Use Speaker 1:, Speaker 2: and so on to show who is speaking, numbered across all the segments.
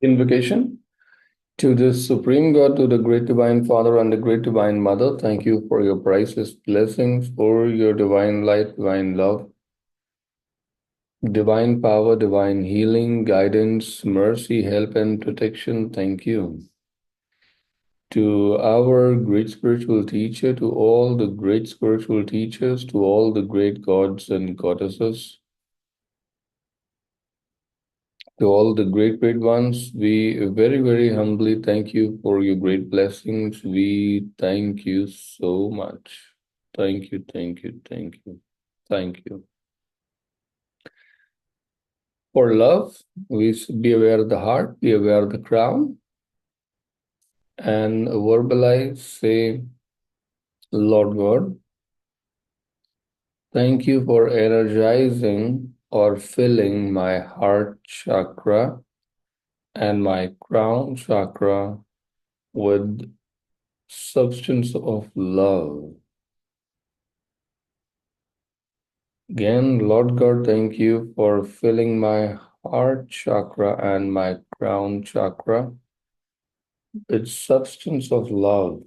Speaker 1: Invocation to the Supreme God, to the Great Divine Father and the Great Divine Mother. Thank you for your priceless blessings, for your divine light, divine love, divine power, divine healing, guidance, mercy, help, and protection. Thank you. To our great spiritual teacher, to all the great spiritual teachers, to all the great gods and goddesses, to all the great ones, we very humbly thank you for your great blessings. We thank you so much. Thank you, thank you, thank you, thank you. For love, we should be aware of the heart, be aware of the crown, and verbalize, say, Lord God, thank you for energizing or filling my heart chakra and my crown chakra with substance of love. Again, Lord God, thank you for filling my heart chakra and my crown chakra with substance of love.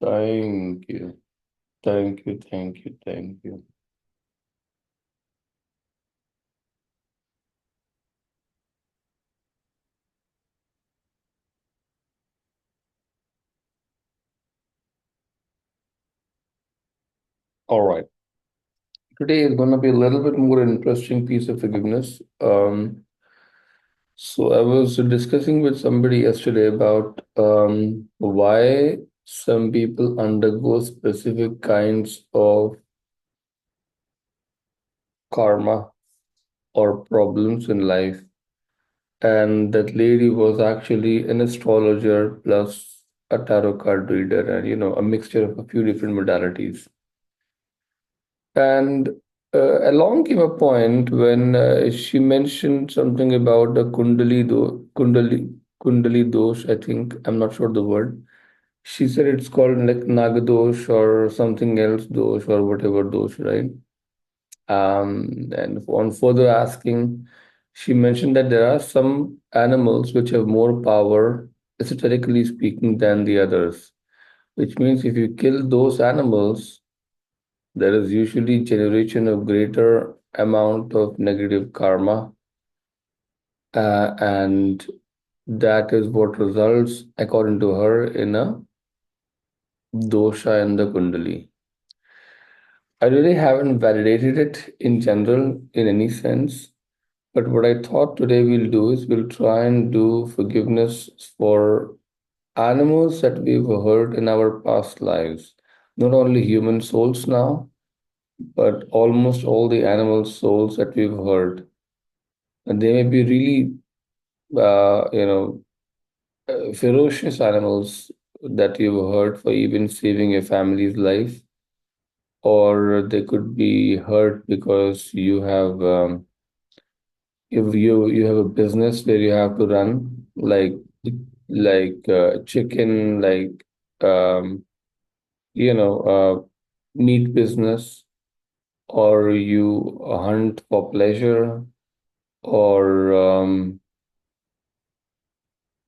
Speaker 1: Thank you. Thank you, thank you, thank you. All right. Today is going to be a little bit more interesting piece of forgiveness. So I was discussing with somebody yesterday about why some people undergo specific kinds of karma or problems in life. And that lady was actually an astrologer plus a tarot card reader and, a mixture of a few different modalities. And along came a point when she mentioned something about the Kundali dosh, I think. I'm not sure the word. She said it's called like Nagadosh or something else dosh or whatever dosh, right? And on further asking, she mentioned that there are some animals which have more power, esoterically speaking, than the others, which means if you kill those animals, there is usually generation of greater amount of negative karma, and that is what results, according to her, in a dosha in the kundali. I really haven't validated it in general in any sense. But what I thought today we'll do is we'll try and do forgiveness for animals that we've hurt in our past lives. Not only human souls now, but almost all the animal souls that we've hurt. And they may be really, ferocious animals that you've hurt for even saving your family's life. Or they could be hurt because you have if you have a business where you have to run chicken, um, you know meat business, or you hunt for pleasure, or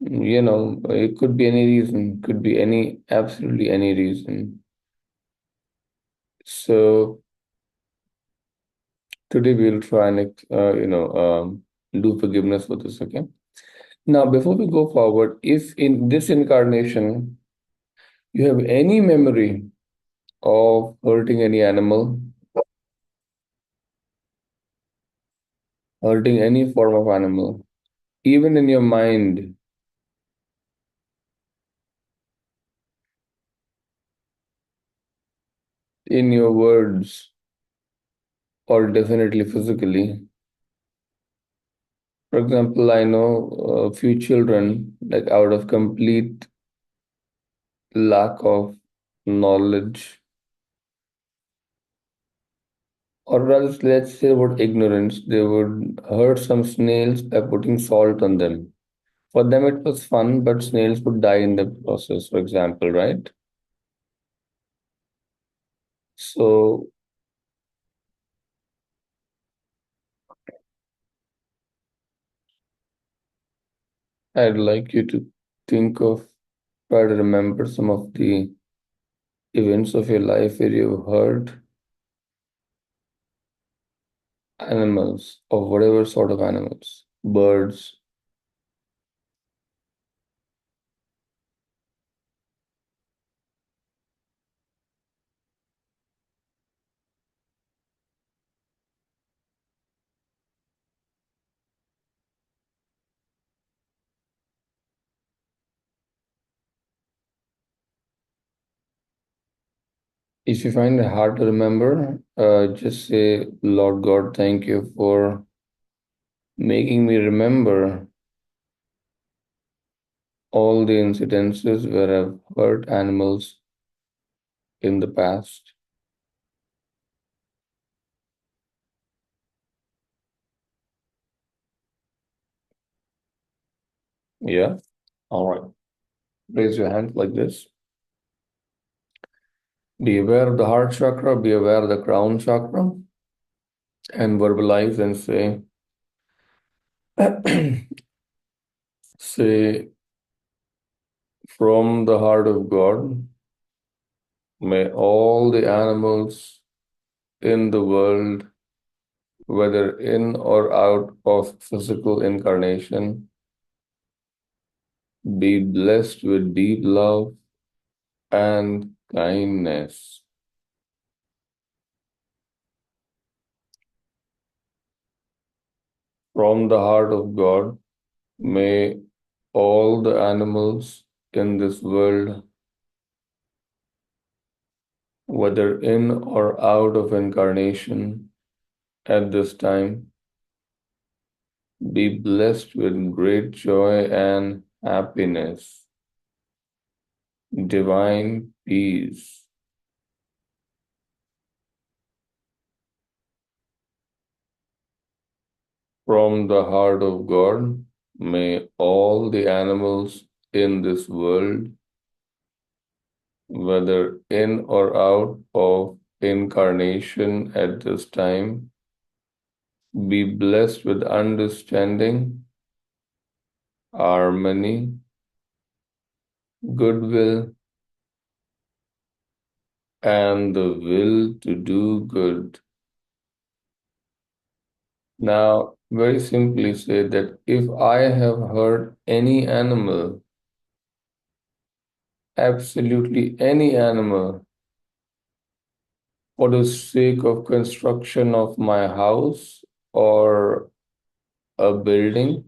Speaker 1: it could be any reason, could be any absolutely any reason. So today we'll try and do forgiveness for this. Okay. Now, before we go forward, if in this incarnation you have any memory of hurting any animal, hurting any form of animal, even in your mind, in your words, or definitely physically. For example, I know a few children, like out of complete lack of knowledge, or rather, let's say about ignorance, they would hurt some snails by putting salt on them. For them, it was fun, but snails would die in the process, for example, right? So I'd like you to think of, try to remember some of the events of your life where you've heard animals of whatever sort of animals, birds. If you find it hard to remember, just say, Lord God, thank you for making me remember all the incidences where I've hurt animals in the past. Yeah. All right. Raise your hand like this. Be aware of the heart chakra, be aware of the crown chakra, and verbalize and say, say, from the heart of God, may all the animals in the world, whether in or out of physical incarnation, be blessed with deep love and kindness. From the heart of God, may all the animals in this world, whether in or out of incarnation at this time, be blessed with great joy and happiness, divine peace. From the heart of God, may all the animals in this world, whether in or out of incarnation at this time, be blessed with understanding, harmony, goodwill, and the will to do good. Now, very simply say that if I have hurt any animal, absolutely any animal, for the sake of construction of my house or a building,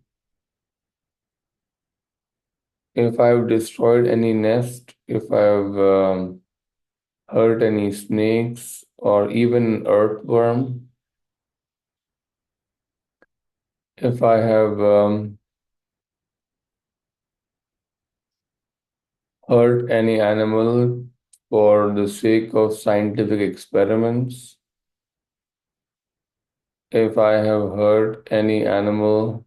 Speaker 1: if I've destroyed any nest, if I've hurt any snakes or even earthworm, if I have hurt any animal for the sake of scientific experiments, if I have hurt any animal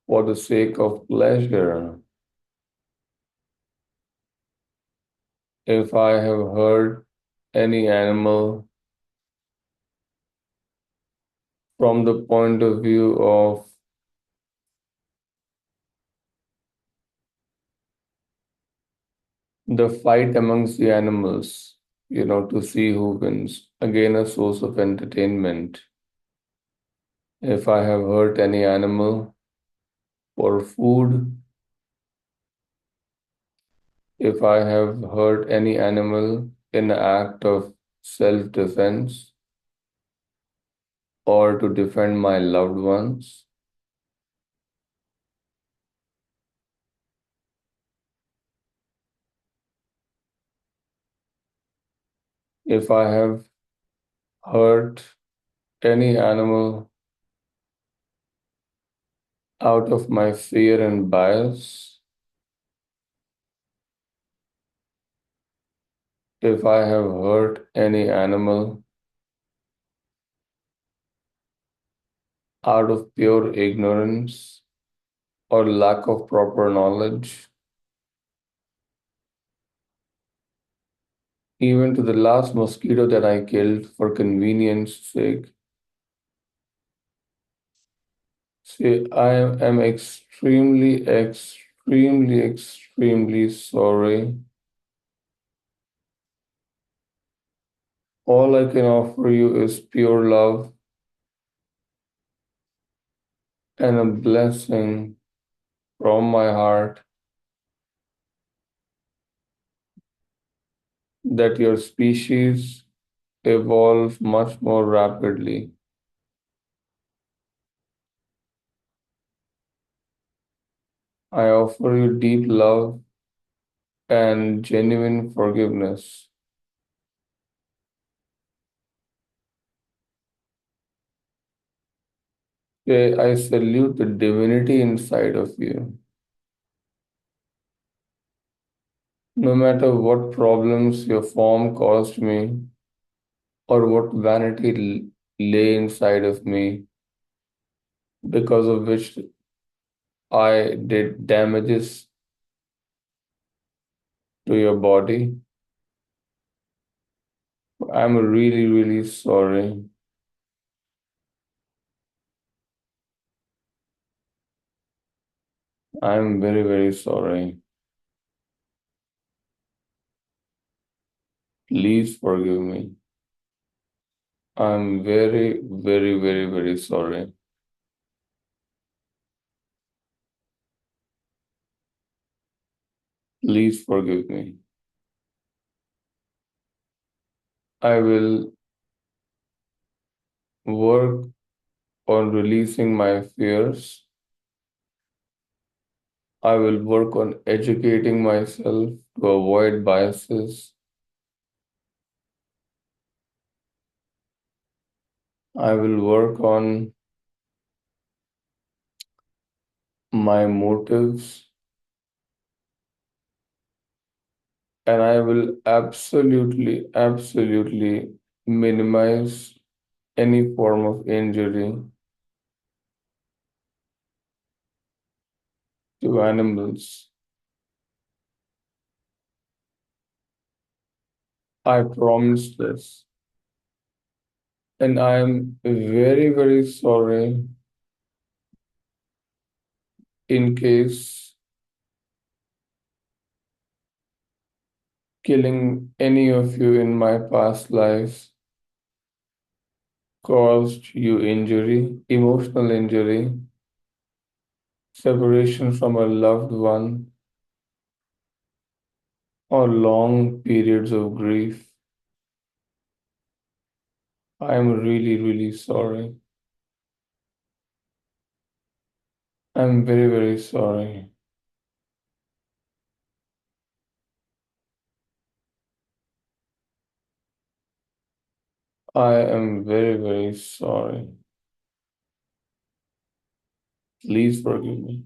Speaker 1: for the sake of pleasure, if I have hurt any animal from the point of view of the fight amongst the animals, to see who wins, again, a source of entertainment. If I have hurt any animal for food, if I have hurt any animal in an act of self-defense or to defend my loved ones, if I have hurt any animal out of my fear and bias, if I have hurt any animal out of pure ignorance or lack of proper knowledge, even to the last mosquito that I killed for convenience sake, Say, I am extremely, extremely, extremely sorry. All I can offer you is pure love and a blessing from my heart that your species evolve much more rapidly. I offer you deep love and genuine forgiveness. Say, I salute the divinity inside of you. No matter what problems your form caused me or what vanity lay inside of me, because of which I did damages to your body, I'm really, really sorry. I'm very, very sorry. Please forgive me. I'm very, very, very, very sorry. Please forgive me. I will work on releasing my fears. I will work on educating myself to avoid biases. I will work on my motives, and I will absolutely, absolutely minimize any form of injury to animals. I promise this. And I'm very, very sorry in case killing any of you in my past lives caused you injury, emotional injury, separation from a loved one, or long periods of grief. I'm really, really sorry. I'm very, very sorry. I am very, very sorry. Please forgive me.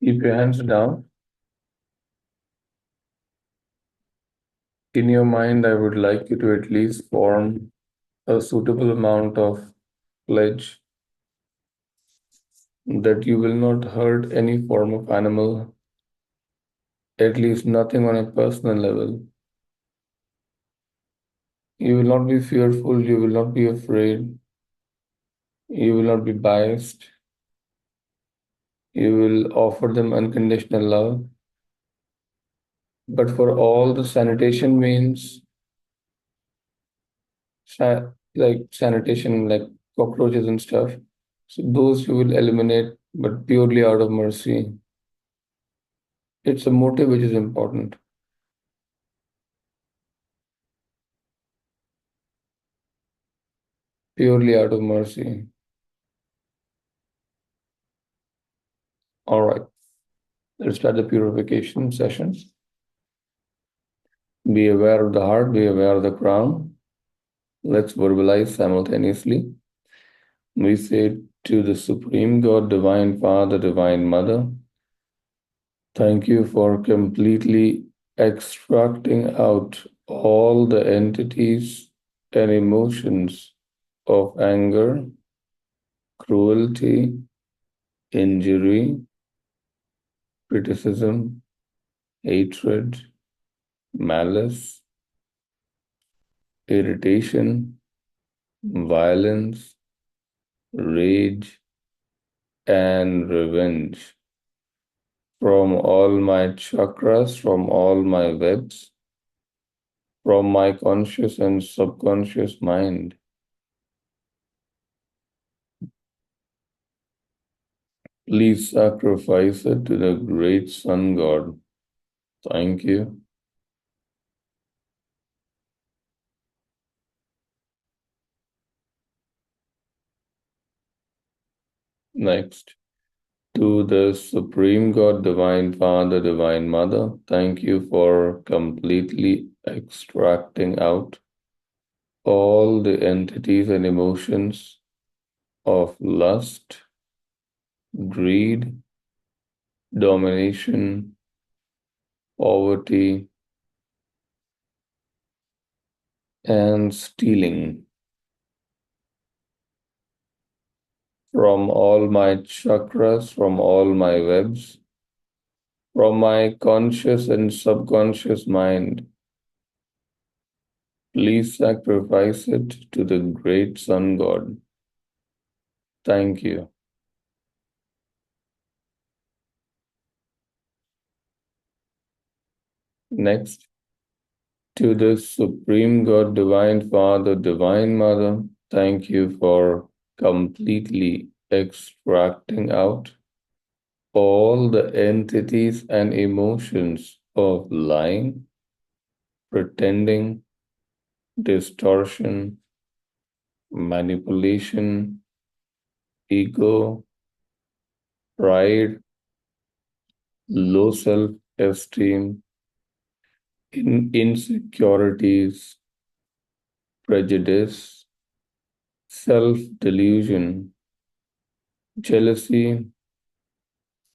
Speaker 1: Keep your hands down. In your mind, I would like you to at least form a suitable amount of pledge that you will not hurt any form of animal, at least nothing on a personal level. You will not be fearful, you will not be afraid, you will not be biased, you will offer them unconditional love. But for all the sanitation means, like sanitation, like cockroaches and stuff, so those you will eliminate, but purely out of mercy. It's a motive which is important, purely out of mercy. All right, let's start the purification session. Be aware of the heart, be aware of the crown. Let's verbalize simultaneously. We say to the Supreme God, Divine Father, Divine Mother, thank you for completely extracting out all the entities and emotions of anger, cruelty, injury, criticism, hatred, malice, irritation, violence, rage, and revenge. From all my chakras, from all my webs, from my conscious and subconscious mind. Please sacrifice it to the great Sun God. Thank you. Next, to the Supreme God, Divine Father, Divine Mother, thank you for completely extracting out all the entities and emotions of lust, greed, domination, poverty, and stealing from all my chakras, from all my webs, from my conscious and subconscious mind. Please sacrifice it to the great Sun God. Thank you. Next, to the Supreme God, Divine Father, Divine Mother, thank you for completely extracting out all the entities and emotions of lying, pretending, distortion, manipulation, ego, pride, low self esteem, insecurities, prejudice, self delusion, jealousy,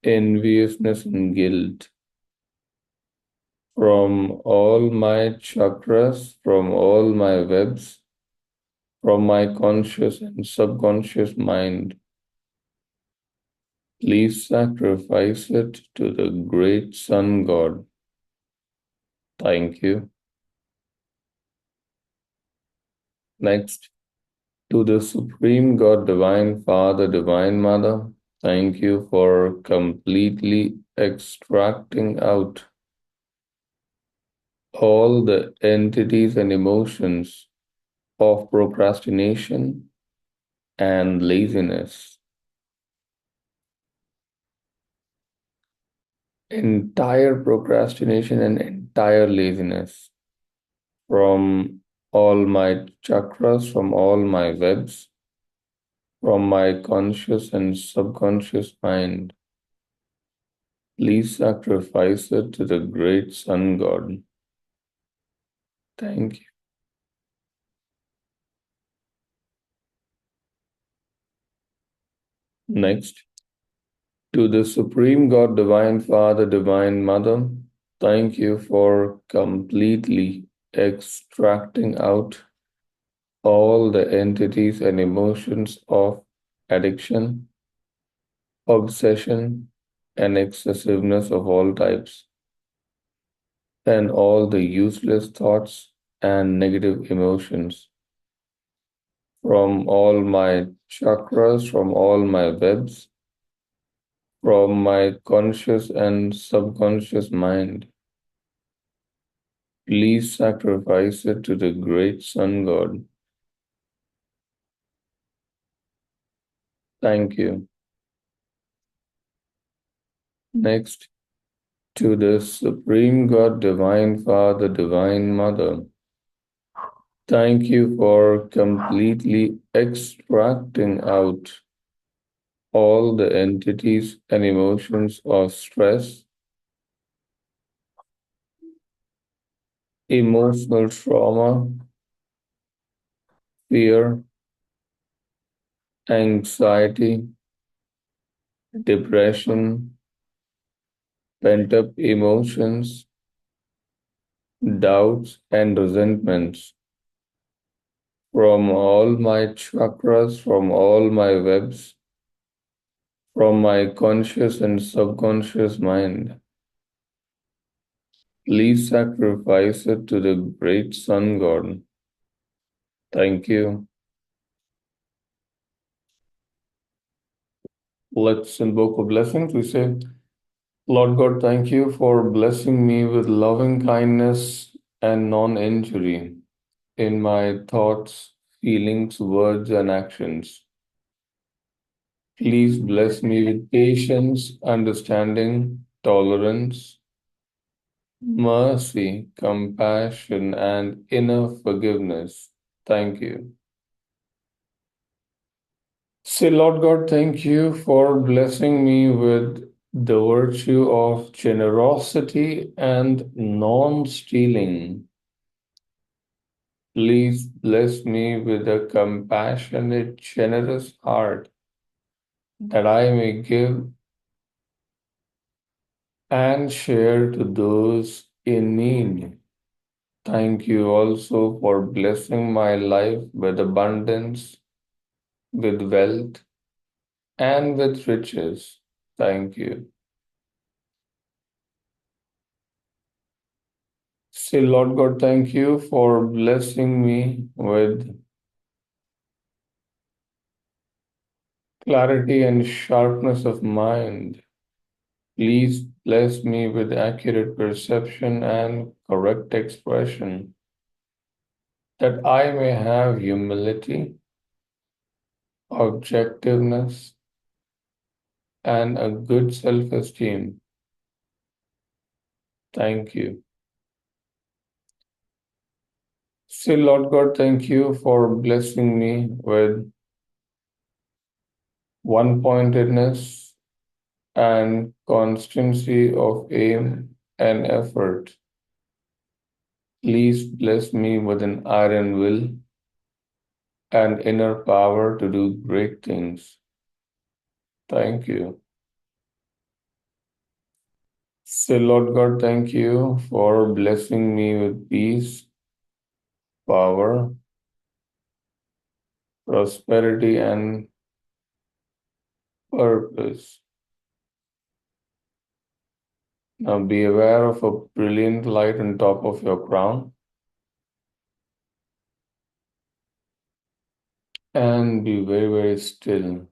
Speaker 1: enviousness, and guilt. From all my chakras, from all my webs, from my conscious and subconscious mind, please sacrifice it to the great Sun God. Thank you. Next, to the Supreme God, Divine Father, Divine Mother, thank you for completely extracting out all the entities and emotions of procrastination and laziness. Entire procrastination and entire laziness from all my chakras, from all my webs, from my conscious and subconscious mind. Please sacrifice it to the great Sun God. Thank you. Next, to the Supreme God, Divine Father, Divine Mother, thank you for completely extracting out all the entities and emotions of addiction, obsession, and excessiveness of all types, and all the useless thoughts and negative emotions from all my chakras, from all my webs, from my conscious and subconscious mind. Please sacrifice it to the great Sun God. Thank you. Next, to the Supreme God, Divine Father, Divine Mother, thank you for completely extracting out all the entities and emotions of stress, emotional trauma, fear, anxiety, depression, pent up emotions, doubts, and resentments from all my chakras, from all my webs, from my conscious and subconscious mind. Please sacrifice it to the great Sun God. Thank you. Let's invoke a blessing. We say, Lord God, thank you for blessing me with loving kindness and non injury in my thoughts, feelings, words, and actions. Please bless me with patience, understanding, tolerance, mercy, compassion, and inner forgiveness. Thank you. Say, Lord God, thank you for blessing me with the virtue of generosity and non stealing. Please bless me with a compassionate, generous heart that I may give and share to those in need. Thank you also for blessing my life with abundance, with wealth, and with riches. Thank you. Say, Lord God, thank you for blessing me with clarity and sharpness of mind. Please bless me with accurate perception and correct expression, that I may have humility, objectiveness, and a good self esteem. Thank you. Say, Lord God, thank you for blessing me with one pointedness and constancy of aim and effort. Please bless me with an iron will and inner power to do great things. Thank you. Say, Lord God, thank you for blessing me with peace, power, prosperity, and purpose. Now be aware of a brilliant light on top of your crown and be very, very still.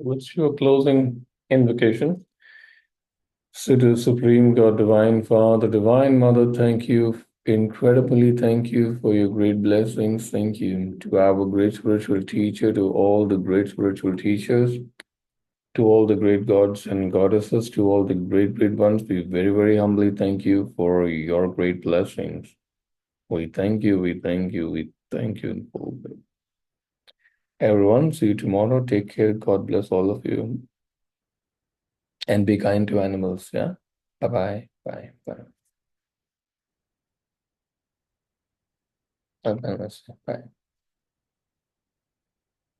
Speaker 1: What's your closing invocation? So to Supreme God, Divine Father, Divine Mother, thank you, incredibly thank you for your great blessings. Thank you to our great spiritual teacher, to all the great spiritual teachers, to all the great gods and goddesses, to all the great, great ones. We very, very humbly thank you for your great blessings. We thank you, we thank you, we thank you. Everyone, see you tomorrow. Take care. God bless all of you. And be kind to animals. Yeah. Bye-bye. Bye. Bye. Bye. Bye. Bye.